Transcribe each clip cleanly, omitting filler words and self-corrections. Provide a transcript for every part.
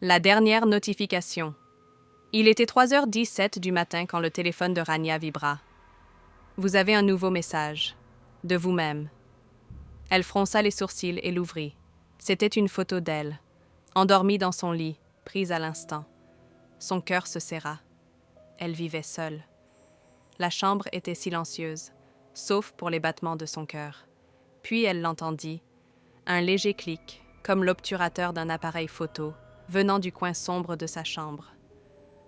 La dernière notification. Il était 3h17 du matin quand le téléphone de Rania vibra. Vous avez un nouveau message. De vous-même. Elle fronça les sourcils et l'ouvrit. C'était une photo d'elle, endormie dans son lit, prise à l'instant. Son cœur se serra. Elle vivait seule. La chambre était silencieuse, sauf pour les battements de son cœur. Puis elle l'entendit. Un léger clic, comme l'obturateur d'un appareil photo, venant du coin sombre de sa chambre.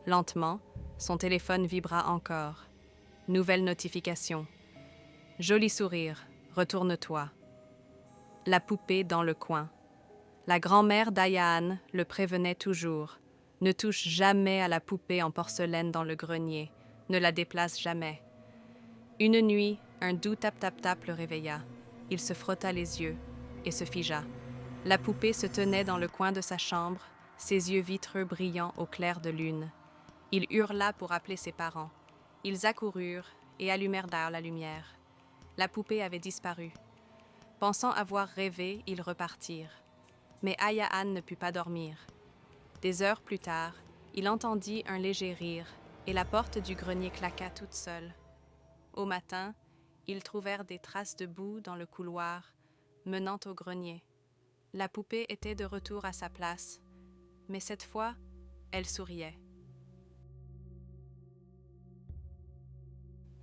Lentement, son téléphone vibra encore. Nouvelle notification. Joli sourire, retourne-toi. La poupée dans le coin. La grand-mère d'Ayaan le prévenait toujours. Ne touche jamais à la poupée en porcelaine dans le grenier. Ne la déplace jamais. Une nuit, un doux tap-tap-tap le réveilla. Il se frotta les yeux et se figea. La poupée se tenait dans le coin de sa chambre, ses yeux vitreux brillant au clair de lune. Il hurla pour appeler ses parents. Ils accoururent et allumèrent la lumière. La poupée avait disparu. Pensant avoir rêvé, ils repartirent. Mais Ayaan ne put pas dormir. Des heures plus tard, il entendit un léger rire et la porte du grenier claqua toute seule. Au matin, ils trouvèrent des traces de boue dans le couloir menant au grenier. La poupée était de retour à sa place, mais cette fois, elle souriait.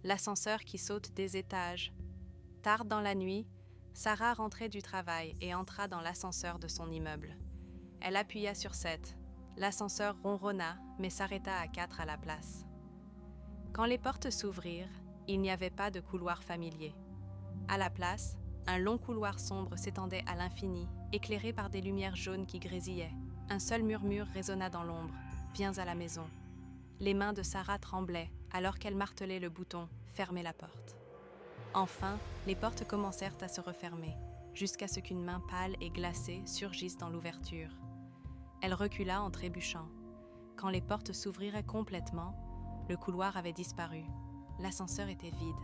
L'ascenseur qui saute des étages. Tard dans la nuit, Sarah rentrait du travail et entra dans l'ascenseur de son immeuble. Elle appuya sur 7. L'ascenseur ronronna, mais s'arrêta à 4 à la place. Quand les portes s'ouvrirent, il n'y avait pas de couloir familier. À la place, un long couloir sombre s'étendait à l'infini, éclairé par des lumières jaunes qui grésillaient. Un seul murmure résonna dans l'ombre. « Viens à la maison ». Les mains de Sarah tremblaient alors qu'elle martelait le bouton « Fermez la porte ». Enfin, les portes commencèrent à se refermer, jusqu'à ce qu'une main pâle et glacée surgisse dans l'ouverture. Elle recula en trébuchant. Quand les portes s'ouvrirent complètement, le couloir avait disparu. L'ascenseur était vide,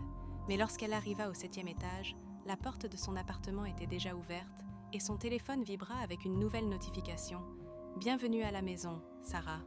mais lorsqu'elle arriva au 7e étage, la porte de son appartement était déjà ouverte et son téléphone vibra avec une nouvelle notification. « Bienvenue à la maison, Sarah ».